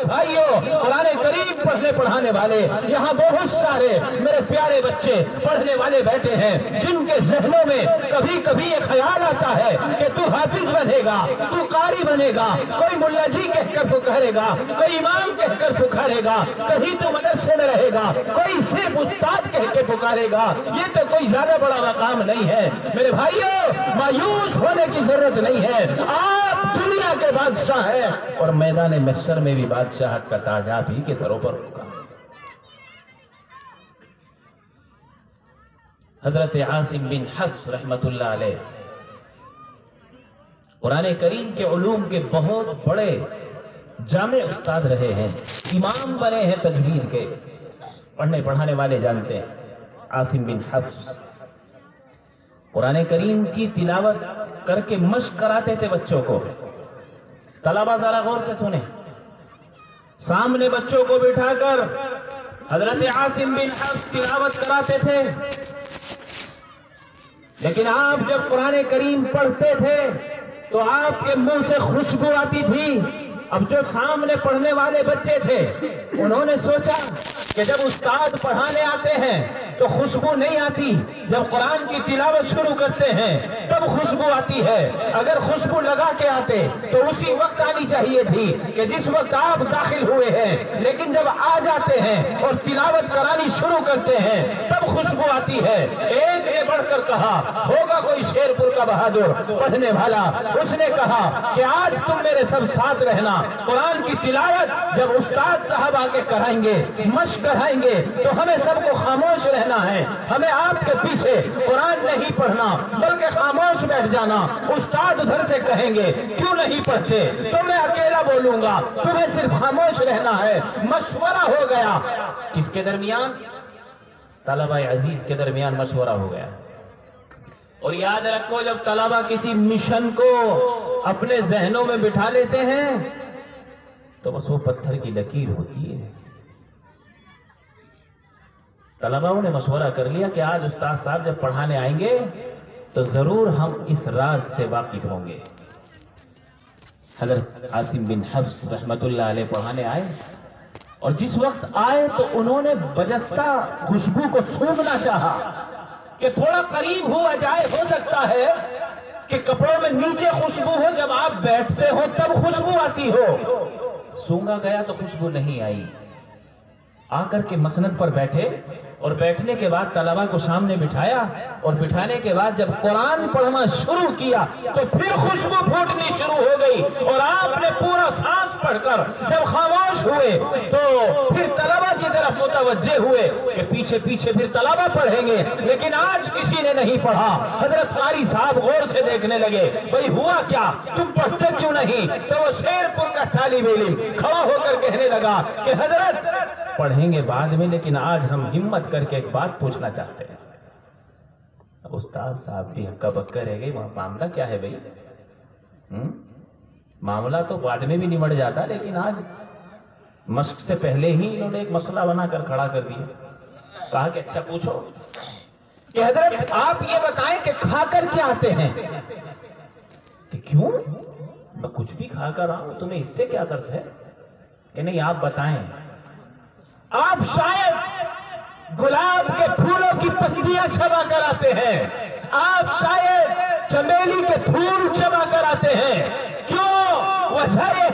بھائیوں، قرآن کریم پڑھنے پڑھانے والے یہاں بہت سارے میرے پیارے بچے پڑھنے والے بیٹھے ہیں جن کے ذہنوں میں کبھی کبھی یہ خیال آتا ہے کہ تو حافظ بنے گا، تو قاری بنے گا، کوئی ملا جی کہہ کر پکارے گا، کوئی امام کہہ کر پکارے گا، کہیں تو مدرسے میں رہے گا، کوئی صرف استاد کہہ کے پکارے گا، یہ تو کوئی زیادہ بڑا مقام نہیں ہے۔ میرے بھائیوں، مایوس ہونے کی ضرورت نہیں ہے، آپ دنیا کے بادشاہ ہیں اور میدان محشر میں بھی بادشاہت کا تاج آپ ہی کے سروں پر ہوگا۔ حضرت عاصم بن حفص رحمت اللہ علیہ قرآن کریم کے علوم کے بہت بڑے جامع استاد رہے ہیں، امام بنے ہیں تجوید کے، پڑھنے پڑھانے والے جانتے ہیں۔ عاصم بن حفص قرآن کریم کی تلاوت کر کے مشق کراتے تھے بچوں کو۔ طلبہ ذرا غور سے سنیں، سامنے بچوں کو بٹھا کر حضرت عاصم بن حفص تلاوت کراتے تھے، لیکن آپ جب قرآن کریم پڑھتے تھے تو آپ کے منہ سے خوشبو آتی تھی۔ اب جو سامنے پڑھنے والے بچے تھے انہوں نے سوچا کہ جب استاد پڑھانے آتے ہیں تو خوشبو نہیں آتی، جب قرآن کی تلاوت شروع کرتے ہیں تب خوشبو آتی ہے۔ اگر خوشبو لگا کے آتے تو اسی وقت آنی چاہیے تھی کہ جس وقت آپ داخل ہوئے ہیں، لیکن جب آ جاتے ہیں اور تلاوت کرانی شروع کرتے ہیں تب خوشبو آتی ہے۔ ایک نے بڑھ کر کہا، ہوگا کوئی شیر پور کا بہادر پڑھنے والا، اس نے کہا کہ آج تم میرے سب ساتھ رہنا، قرآن کی تلاوت جب استاد صاحب آ کے کرائیں گے، مشق کرائیں گے تو ہمیں سب کو خاموش رہنا ہے، ہمیں آپ کے پیچھے قرآن نہیں پڑھنا بلکہ خاموش بیٹھ جانا۔ استاد ادھر سے کہیں گے کیوں نہیں پڑھتے تو میں اکیلا بولوں گا، تمہیں صرف خاموش رہنا ہے۔ مشورہ ہو گیا، کس کے درمیان؟ طلبہ عزیز کے درمیان مشورہ ہو گیا۔ اور یاد رکھو، جب طلبہ کسی مشن کو اپنے ذہنوں میں بٹھا لیتے ہیں تو بس وہ پتھر کی لکیر ہوتی ہے۔ طلباؤں نے مشورہ کر لیا کہ آج استاد صاحب جب پڑھانے آئیں گے تو ضرور ہم اس راز سے واقف ہوں گے۔ حضرت عاصم بن حفص رحمت اللہ علیہ پڑھانے آئے، اور جس وقت آئے تو انہوں نے بجستہ خوشبو کو سونگھنا چاہا کہ تھوڑا قریب ہوا جائے، ہو سکتا ہے کہ کپڑوں میں نیچے خوشبو ہو، جب آپ بیٹھتے ہو تب خوشبو آتی ہو۔ سونگا گیا تو خوشبو نہیں آئی۔ آ کر کے مسند پر بیٹھے اور بیٹھنے کے بعد طلبہ کو سامنے بٹھایا، اور بٹھانے کے بعد جب قرآن پڑھنا شروع کیا تو پھر خوشبو پھوٹنی شروع ہو گئی، اور آپ نے پورا سانس پڑھ کر جب خاموش ہوئے تو پھر طلبہ کی طرف متوجہ ہوئے کہ پیچھے پیچھے پھر طلبہ پڑھیں گے، لیکن آج کسی نے نہیں پڑھا۔ حضرت قاری صاحب غور سے دیکھنے لگے، بھئی ہوا کیا، تم پڑھتے کیوں نہیں؟ تو وہ شیر پور کا طالب علم کھڑا ہو کر کہنے لگا کہ حضرت پڑھیں گے بعد میں، لیکن آج ہم ہمت کر کے ایک بات پوچھنا چاہتے ہیں۔ اب استاد صاحب بھی ہکا بکا رہ گئی، وہاں معاملہ کیا ہے بھئی؟ معاملہ تو بعد میں بھی نمٹ جاتا، لیکن آج مشق سے پہلے ہی انہوں نے ایک مسئلہ بنا کر کھڑا کر دیا۔ کہا کہ اچھا پوچھو کہ حضرت آپ یہ بتائیں کہ کھا کر کیا آتے ہیں؟ کہ کیوں؟ میں کچھ بھی کھا کر آؤں، تمہیں اس سے کیا غرض ہے؟ کہ نہیں آپ بتائیں، آپ شاید گلاب کے پھولوں کی پتیاں چبا کر آتے ہیں، آپ شاید چمیلی کے پھول چبا کر آتے ہیں، کیوں؟ وجہ یہ ہے